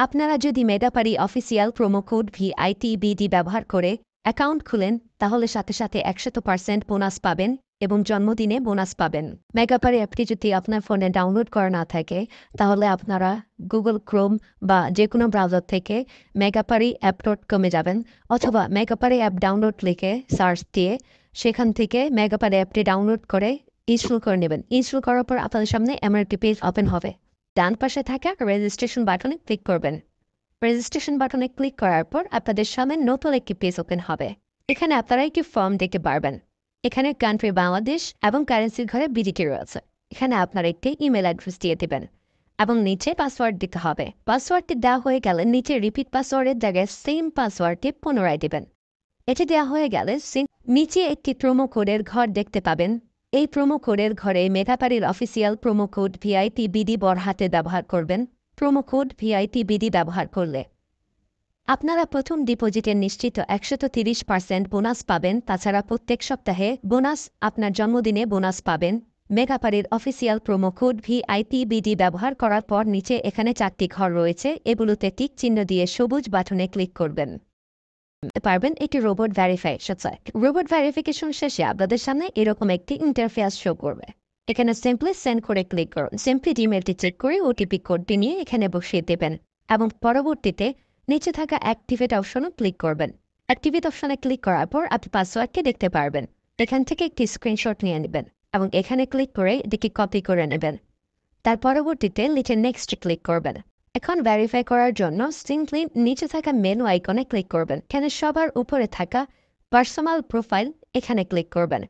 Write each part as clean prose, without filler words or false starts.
আপনারা যদি মেগাপারি official promo code VITBD ব্যবহার করে অ্যাকাউন্ট খুলেন তাহলে সাথে সাথে 100% বোনাস পাবেন এবং জন্মদিনে বোনাস পাবেন। মেগাপারি অ্যাপটি যদি আপনার ফোনে ডাউনলোড করা না থাকে তাহলে আপনারা গুগল ক্রোম বা যে কোনো ব্রাউজার থেকে megaparyApp.com এ যাবেন অথবা মেগাপারি অ্যাপ ডাউনলোড লিখে সার্চ দিয়ে সেখান থেকে মেগাপারি অ্যাপটি ডাউনলোড করে ইনস্টল করে নেবেন। ইনস্টল করার পর আপনাদের সামনে এমন একটি পেজ ওপেন হবে। ডান পাশে থাকা রেজিস্ট্রেশন বাটনে ক্লিক করবেন। রেজিস্ট্রেশন বাটনে ক্লিক করার পর আপনাদের সামনে নতুন একটি পেজ ওপেন হবে। এখানে আপনারা একটি ফর্ম দেখতে পারবেন। এখানে কান্ট্রি বাংলাদেশ এবং কারেন্সির ঘরে বিডিটি রয়েছে। এখানে আপনারা একটি ইমেল অ্যাড্রেস দিয়ে দেবেন এবং নিচে পাসওয়ার্ড দিতে হবে। পাসওয়ার্ডটি দেওয়া হয়ে গেলে নিচে রিপিট পাসওয়ার্ডের জায়গায় সেম পাসওয়ার্ডটি পুনরায় দেবেন। এটি দেওয়া হয়ে গেলে নিচে একটি প্রোমো কোডের ঘর দেখতে পাবেন। এই প্রোমো কোডের ঘরে মেগাপারির অফিসিয়াল প্রোমো কোড VITBD বড় হাতে ব্যবহার করবেন। প্রোমো কোড VITBD ব্যবহার করলে আপনারা প্রথম ডিপোজিটের নিশ্চিত 130% বোনাস পাবেন। তাছাড়া প্রত্যেক সপ্তাহে বোনাস আপনার জন্মদিনে বোনাস পাবেন। মেগাপারির অফিসিয়াল প্রোমো কোড VITBD ব্যবহার করার পর নিচে এখানে 4টি ঘর রয়েছে, এগুলোতে টিক চিহ্ন দিয়ে সবুজ বাটনে ক্লিক করবেন। পারবেন এটি robot verification site. Robot verification শেষে আপনাদের সামনে এরকম একটি ইন্টারফেস শো করবে। এখানে সিম্পলি সেন্ড করে ক্লিক করুন। সিম্পলি ইমেলটি চেক করে ওটিপি কোডটি নিয়ে এখানে বসিয়ে দেবেন এবং পরবর্তীতে নিচে থাকা অ্যাক্টিভেট অপশনে ক্লিক করবেন। অ্যাক্টিভেট অপশনে ক্লিক করার পর আপনি পাসওয়ার্ডটি দেখতে পারবেন। এখান থেকে একটি স্ক্রিনশট নিয়ে নেবেন এবং এখানে ক্লিক করে এটিকে কপি করে নেবেন। তার পরবর্তীতে নিচে নেক্সট ক্লিক করবেন। এখন ভেরিফাই করার জন্য সিম্পলি নিচে থাকা মেনু আইকনে ক্লিক করবেন। এখানে সবার উপরে থাকা পার্সোনাল প্রোফাইল এখানে ক্লিক করবেন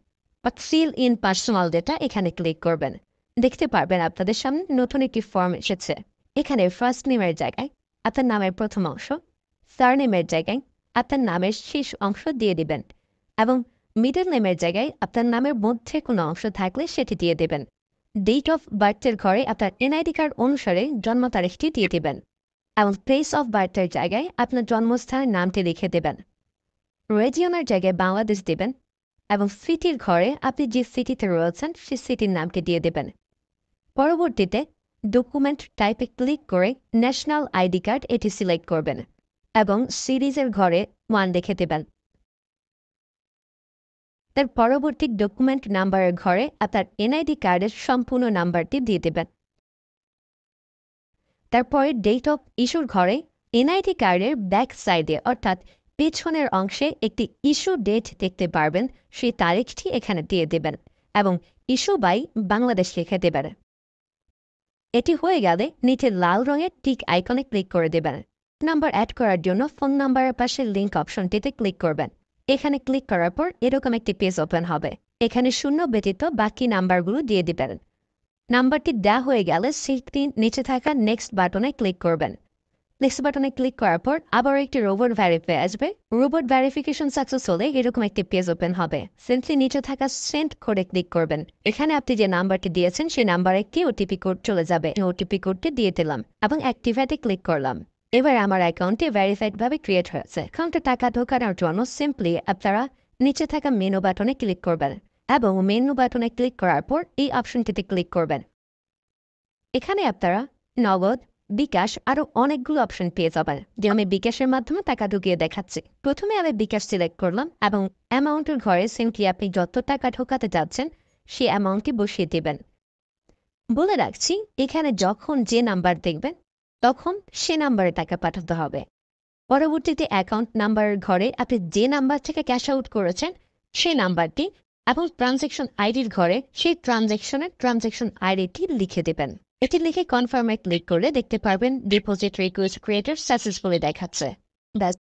বা ফিল ইন পার্সোনাল ডেটা এখানে ক্লিক করবেন। দেখতে পারবেন আপনাদের সামনে নতুন একটি ফর্ম এসেছে। এখানে ফার্স্ট নেমের জায়গায় আপনার নামের প্রথম অংশ, সারনেমের জায়গায় আপনার নামের শেষ অংশ দিয়ে দিবেন এবং মিডল নেমের জায়গায় আপনার নামের মধ্যে কোনো অংশ থাকলে সেটি দিয়ে দেবেন। ডেট অফ বার্থের ঘরে আপনার NID কার্ড অনুসারে জন্ম তারিখটি দিয়ে দেবেন এবং প্লেস অফ বার্থের জায়গায় আপনার জন্মস্থানের নামটি লিখে দেবেন। রিজিয়নের জায়গায় বাংলাদেশ দেবেন এবং সিটির ঘরে আপনি যে সিটিতে রয়েছেন সেই সিটির নামটি দিয়ে দেবেন। পরবর্তীতে ডকুমেন্ট টাইপে ক্লিক করে ন্যাশনাল ID কার্ড এটি সিলেক্ট করবেন এবং সিরিজের ঘরে 1 লিখে দেবেন। তার পরবর্তী ডকুমেন্ট নাম্বারের ঘরে আপনার NID কার্ডের সম্পূর্ণ নাম্বারটি দিয়ে দেবেন। তারপরে ডেট অফ ইস্যুর ঘরে NID কার্ডের ব্যাক সাইডে অর্থাৎ পেছনের অংশে একটি ইস্যু ডেট দেখতে পারবেন, সেই তারিখটি এখানে দিয়ে দেবেন এবং ইস্যু বাই বাংলাদেশ লিখে দেবেন। এটি হয়ে গেলে নিচে লাল রঙের টিক আইকনে ক্লিক করে দেবেন। নাম্বার অ্যাড করার জন্য ফোন নাম্বারের পাশে লিঙ্ক অপশনটিতে ক্লিক করবেন। এখানে ক্লিক করার পর এরকম একটি পেজ ওপেন হবে। এখানে 0 ব্যতীত বাকি নাম্বারগুলো দিয়ে দিবেন। নাম্বারটি দেওয়া হয়ে গেলে সেটি নিচে থাকা নেক্সট বাটনে ক্লিক করবেন। নেক্সট বাটনে ক্লিক করার পর আবার একটি রোবট ভেরিফাই আসবে। রোবট ভেরিফিকেশন সাকসেস হলে এরকম একটি পেজ ওপেন হবে। সিম্পলি নিচে থাকা সেন্ড কোডে ক্লিক করবেন। এখানে আপনি যে নাম্বারটি দিয়েছেন সেই নাম্বারে একটি ওটিপি কোড চলে যাবে। ওটিপি কোডটি দিয়ে দিলাম এবং অ্যাক্টিভেটে ক্লিক করলাম। এবার আমার অ্যাকাউন্টে ভেরিফাইডভাবে ক্রিয়েট হয়েছে। অ্যাকাউন্টে টাকা ঢোকানোর জন্য সিম্পলি আপনারা নিচে থাকা মেনু বাটনে ক্লিক করবেন এবং মেনু বাটনে ক্লিক করার পর এই অপশনটিতে ক্লিক করবেন। এখানে আপনারা নগদ, বিকাশ আরও অনেকগুলো অপশন পেয়ে যাবেন। যে আমি বিকাশের মাধ্যমে টাকা ঢুকিয়ে দেখাচ্ছি। প্রথমে আমি বিকাশ সিলেক্ট করলাম এবং অ্যামাউন্টের ঘরে সিম্পলি আপনি যত টাকা ঢোকাতে যাচ্ছেন সেই অ্যামাউন্টটি বসিয়ে দেবেন। বলে রাখছি, এখানে যখন যে নাম্বার দেখবেন তখন সে নাম্বারে টাকা পাঠাতে হবে। পরবর্তীতে অ্যাকাউন্ট নাম্বারের ঘরে আপনি যে নাম্বার থেকে ক্যাশ আউট করেছেন সেই নাম্বারটি এবং ট্রানজ্যাকশন আইডির ঘরে সেই ট্রানজ্যাকশন আইডিটি লিখে দেবেন। এটি লিখে কনফার্মে ক্লিক করলে দেখতে পারবেন ডিপোজিট রিকোয়েস্ট ক্রিয়েটেড সাকসেসফুলি দেখাচ্ছে।